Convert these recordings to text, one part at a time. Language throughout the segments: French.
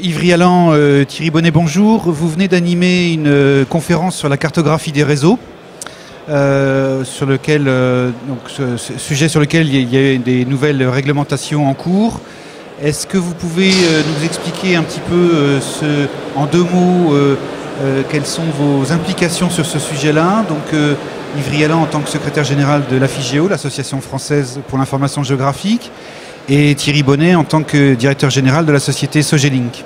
Yves Rialan, Thierry Bonnet, bonjour. Vous venez d'animer une conférence sur la cartographie des réseaux, sur lequel, sujet sur lequel il y a des nouvelles réglementations en cours. Est-ce que vous pouvez nous expliquer un petit peu, en deux mots, quelles sont vos implications sur ce sujet-là? Donc, Yves Rialan en tant que secrétaire général de l'AFIGEO, l'Association française pour l'information géographique, et Thierry Bonnet en tant que directeur général de la société Sogelink.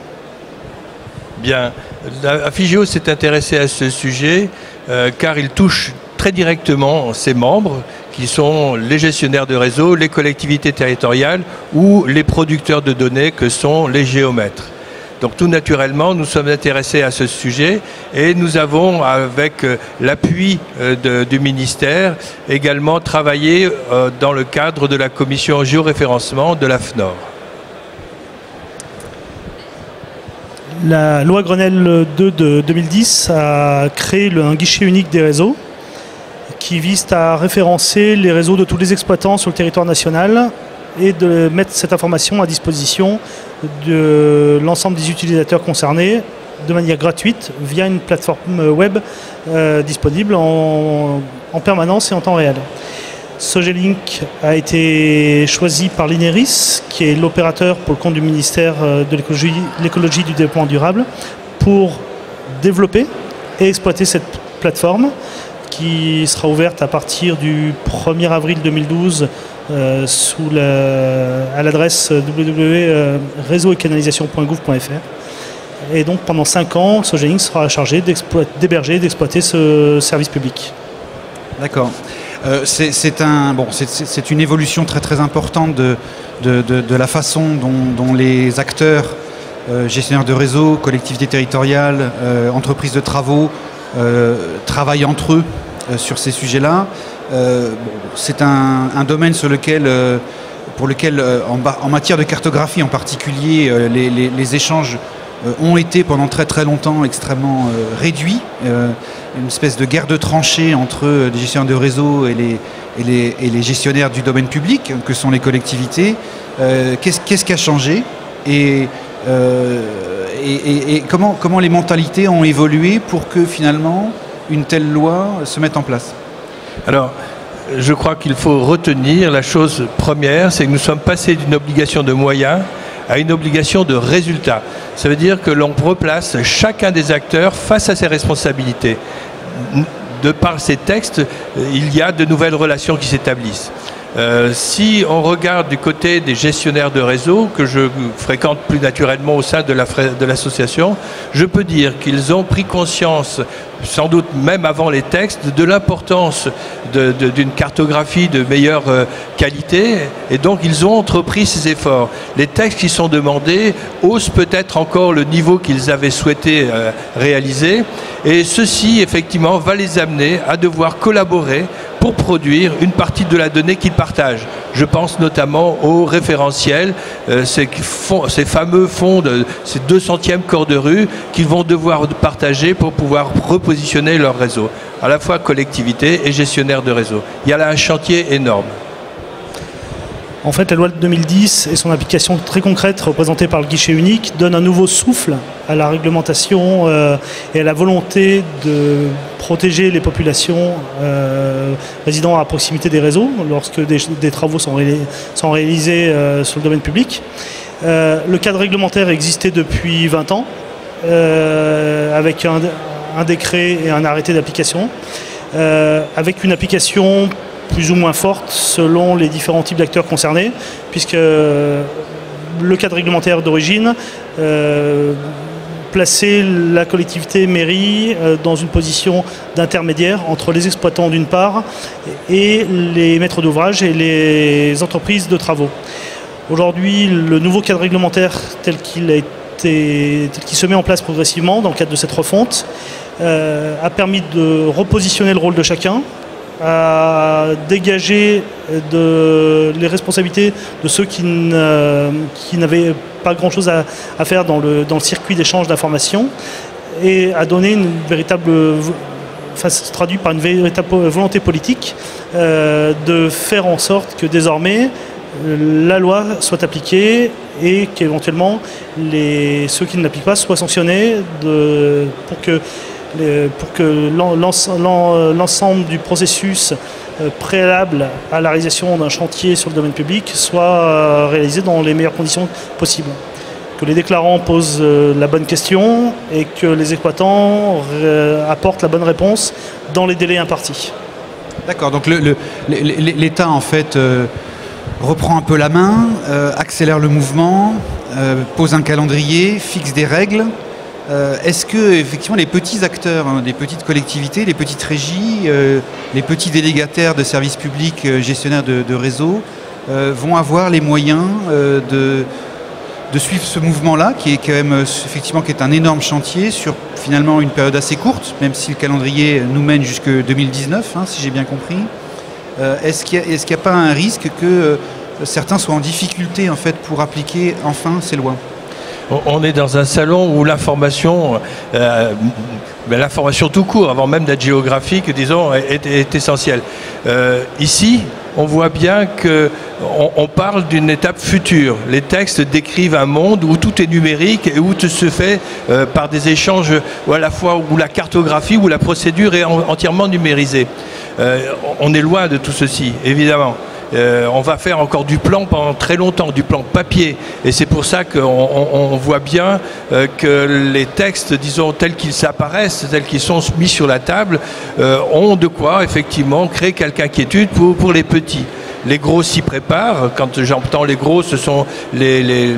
Bien, l'AFIGEO s'est intéressé à ce sujet car il touche très directement ses membres, qui sont les gestionnaires de réseau, les collectivités territoriales ou les producteurs de données que sont les géomètres. Donc tout naturellement, nous sommes intéressés à ce sujet et nous avons, avec l'appui du ministère, également travaillé dans le cadre de la commission géoréférencement de l'AFNOR. La loi Grenelle 2 de 2010 a créé un guichet unique des réseaux qui vise à référencer les réseaux de tous les exploitants sur le territoire national et de mettre cette information à disposition de l'ensemble des utilisateurs concernés de manière gratuite via une plateforme web disponible en permanence et en temps réel. Sogelink a été choisi par l'INERIS, qui est l'opérateur pour le compte du ministère de l'écologie et du développement durable, pour développer et exploiter cette plateforme qui sera ouverte à partir du 1er avril 2012 à l'adresse www.réseau-et-canalisation.gouv.fr. Et donc pendant 5 ans, Sogelink sera chargé d'héberger et d'exploiter ce service public. D'accord. C'est une évolution très importante de la façon dont les acteurs, gestionnaires de réseau, collectivités territoriales, entreprises de travaux, travaillent entre eux sur ces sujets-là. C'est un domaine pour lequel, en matière de cartographie en particulier, les échanges ont été pendant très longtemps extrêmement réduits. Une espèce de guerre de tranchées entre les gestionnaires de réseau et les gestionnaires du domaine public, que sont les collectivités. Qu'est-ce qui a changé et comment les mentalités ont évolué pour que finalement une telle loi se mette en place? Alors, je crois qu'il faut retenir la chose première, c'est que nous sommes passés d'une obligation de moyens à une obligation de résultat. Ça veut dire que l'on replace chacun des acteurs face à ses responsabilités. De par ces textes, il y a de nouvelles relations qui s'établissent. Si on regarde du côté des gestionnaires de réseau, que je fréquente plus naturellement au sein de l'association, je peux dire qu'ils ont pris conscience, sans doute même avant les textes, de l'importance d'une cartographie de meilleure qualité, et donc ils ont entrepris ces efforts. Les textes qui sont demandés haussent peut-être encore le niveau qu'ils avaient souhaité réaliser, et ceci effectivement va les amener à devoir collaborer pour produire une partie de la donnée qu'ils partagent. Je pense notamment aux référentiels, ces fameux fonds, ces 200e corps de rue qu'ils vont devoir partager pour pouvoir repositionner leur réseau, à la fois collectivité et gestionnaire de réseau. Il y a là un chantier énorme. En fait, la loi de 2010 et son application très concrète, représentée par le guichet unique, donne un nouveau souffle à la réglementation et à la volonté de protéger les populations résidant à proximité des réseaux lorsque des travaux sont réalisés sur le domaine public. Le cadre réglementaire existait depuis 20 ans, avec un décret et un arrêté d'application, avec une application plus ou moins forte selon les différents types d'acteurs concernés, puisque le cadre réglementaire d'origine plaçait la collectivité mairie dans une position d'intermédiaire entre les exploitants d'une part et les maîtres d'ouvrage et les entreprises de travaux. Aujourd'hui, le nouveau cadre réglementaire tel qu'il se met en place progressivement dans le cadre de cette refonte a permis de repositionner le rôle de chacun, à dégager les responsabilités de ceux qui n'avaient pas grand-chose à faire dans le circuit d'échange d'informations et à donner une véritable, ça se traduit par une véritable volonté politique de faire en sorte que désormais la loi soit appliquée et qu'éventuellement ceux qui ne l'appliquent pas soient sanctionnés pour que l'ensemble du processus préalable à la réalisation d'un chantier sur le domaine public soit réalisé dans les meilleures conditions possibles. Que les déclarants posent la bonne question et que les exploitants apportent la bonne réponse dans les délais impartis. D'accord, donc l'État en fait reprend un peu la main, accélère le mouvement, pose un calendrier, fixe des règles. Est-ce que effectivement les petits acteurs, les petites collectivités, les petites régies, les petits délégataires de services publics, gestionnaires de réseaux, vont avoir les moyens de suivre ce mouvement-là, qui est quand même effectivement qui est un énorme chantier sur finalement une période assez courte, même si le calendrier nous mène jusque 2019, si j'ai bien compris. Est-ce qu'il n'y a pas un risque que certains soient en difficulté en fait pour appliquer enfin ces lois? On est dans un salon où l'information tout court, avant même d'être géographique, disons, est essentielle. Ici, on voit bien qu'on parle d'une étape future. Les textes décrivent un monde où tout est numérique et où tout se fait par des échanges où à la fois où la cartographie, où la procédure est entièrement numérisée. On est loin de tout ceci, évidemment. On va faire encore du plan pendant très longtemps, du plan papier. Et c'est pour ça qu'on voit bien que les textes, disons, tels qu'ils apparaissent, tels qu'ils sont mis sur la table, ont de quoi, effectivement, créer quelque inquiétude pour les petits. Les gros s'y préparent. Quand j'entends les gros, ce sont les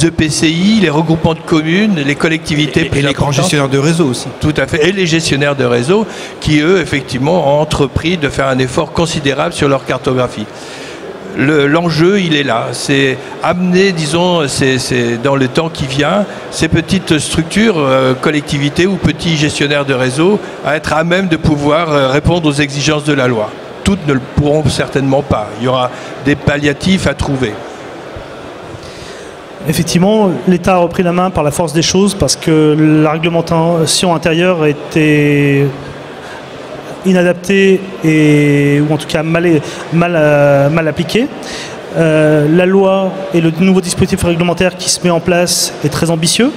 EPCI, les regroupements de communes, les collectivités. Et les grands gestionnaires de réseau aussi. Tout à fait. Et les gestionnaires de réseau qui, eux, effectivement, ont entrepris de faire un effort considérable sur leur cartographie. L'enjeu, il est là. C'est amener, disons, c'est dans le temps qui vient, ces petites structures, collectivités ou petits gestionnaires de réseau, à être à même de pouvoir répondre aux exigences de la loi. Toutes ne le pourront certainement pas. Il y aura des palliatifs à trouver. Effectivement, l'État a repris la main par la force des choses parce que la réglementation intérieure était inadaptée ou en tout cas mal appliquée. La loi et le nouveau dispositif réglementaire qui se met en place est très ambitieux.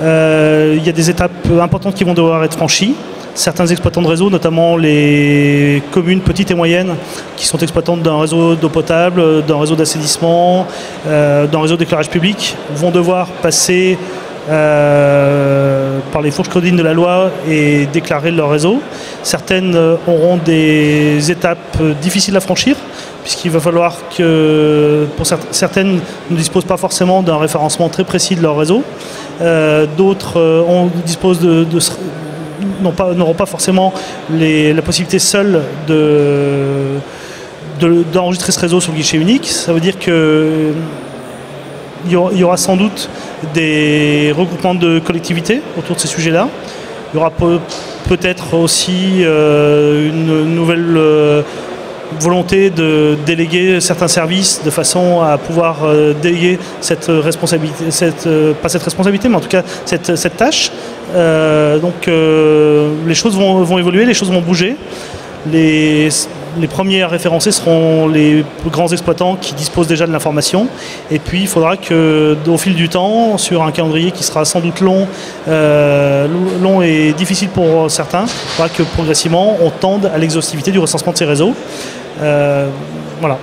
Il y a des étapes importantes qui vont devoir être franchies. Certains exploitants de réseau, notamment les communes petites et moyennes, qui sont exploitantes d'un réseau d'eau potable, d'un réseau d'assainissement, d'un réseau d'éclairage public, vont devoir passer par les fourches caudines de la loi et déclarer leur réseau. Certaines auront des étapes difficiles à franchir, puisqu'il va falloir que, pour certaines, ne disposent pas forcément d'un référencement très précis de leur réseau. D'autres disposent n'auront pas forcément la possibilité seule d'enregistrer ce réseau sur le guichet unique. Ça veut dire qu'il y aura sans doute des regroupements de collectivités autour de ces sujets-là. Il y aura peut-être aussi une nouvelle volonté de déléguer certains services de façon à pouvoir déléguer cette responsabilité, pas cette responsabilité, mais en tout cas cette tâche. Donc les choses vont évoluer, les choses vont bouger. Les premiers à référencer seront les grands exploitants qui disposent déjà de l'information. Et puis il faudra qu'au fil du temps, sur un calendrier qui sera sans doute long et difficile pour certains, il faudra que progressivement on tende à l'exhaustivité du recensement de ces réseaux. Voilà.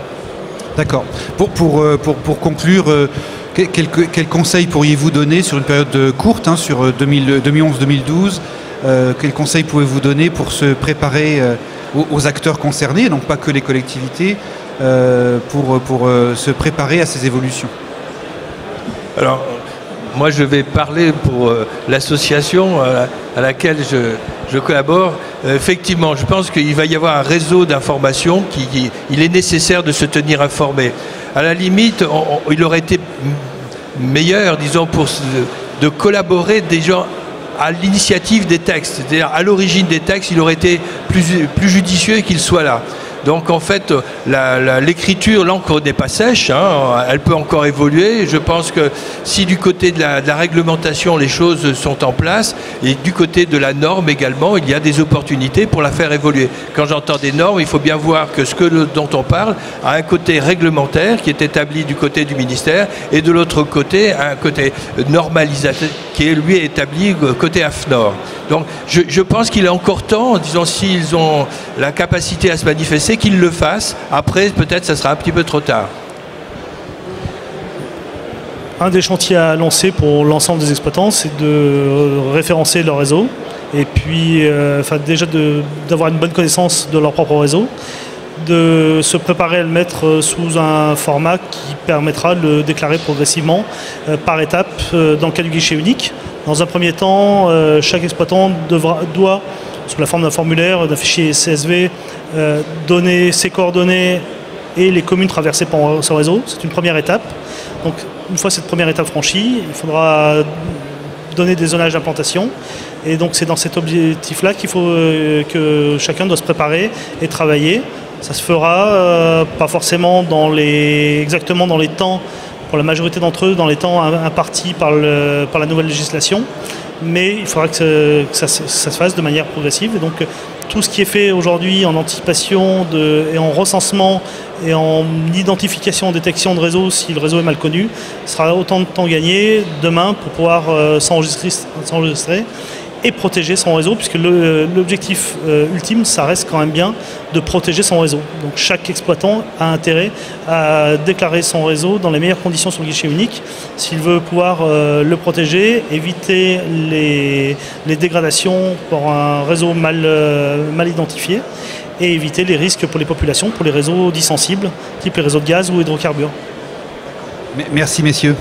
D'accord. Pour conclure, quels conseils pourriez-vous donner sur une période courte, sur 2011-2012 quels conseils pouvez-vous donner pour se préparer aux acteurs concernés, donc pas que les collectivités, pour se préparer à ces évolutions? Alors, moi je vais parler pour l'association à laquelle je collabore. Effectivement, je pense qu'il va y avoir un réseau d'information il est nécessaire de se tenir informé. À la limite, il aurait été meilleur, disons, de collaborer déjà à l'initiative des textes, c'est-à-dire à l'origine des textes, il aurait été plus judicieux qu'il soit là. Donc en fait, l'écriture, l'encre n'est pas sèche, hein, elle peut encore évoluer. Je pense que si du côté de la réglementation, les choses sont en place, et du côté de la norme également, il y a des opportunités pour la faire évoluer. Quand j'entends des normes, il faut bien voir que dont on parle a un côté réglementaire qui est établi du côté du ministère, et de l'autre côté, un côté normalisateur qui est lui établi côté AFNOR. Donc je pense qu'il est encore temps, disons, s'ils ont la capacité à se manifester, qu'ils le fassent. Après, peut-être, ça sera un petit peu trop tard. Un des chantiers à lancer pour l'ensemble des exploitants, c'est de référencer leur réseau et puis déjà d'avoir une bonne connaissance de leur propre réseau, de se préparer à le mettre sous un format qui permettra de le déclarer progressivement par étapes dans le cas du guichet unique. Dans un premier temps, chaque exploitant doit, sous la forme d'un formulaire, d'un fichier CSV, donner ses coordonnées et les communes traversées par son réseau. C'est une première étape. Donc, une fois cette première étape franchie, il faudra donner des zonages d'implantation. Et donc, c'est dans cet objectif-là qu'il faut que chacun doit se préparer et travailler. Ça se fera pas forcément exactement dans les temps, pour la majorité d'entre eux, dans les temps impartis par la nouvelle législation. Mais il faudra que ça se fasse de manière progressive. Et donc, tout ce qui est fait aujourd'hui en anticipation et en recensement et en identification, détection de réseau, si le réseau est mal connu, sera autant de temps gagné demain pour pouvoir s'enregistrer et protéger son réseau, puisque l'objectif ultime, ça reste quand même bien de protéger son réseau. Donc chaque exploitant a intérêt à déclarer son réseau dans les meilleures conditions sur le guichet unique, s'il veut pouvoir le protéger, éviter les dégradations pour un réseau mal identifié, et éviter les risques pour les populations, pour les réseaux dits sensibles, type les réseaux de gaz ou hydrocarbures. Merci messieurs.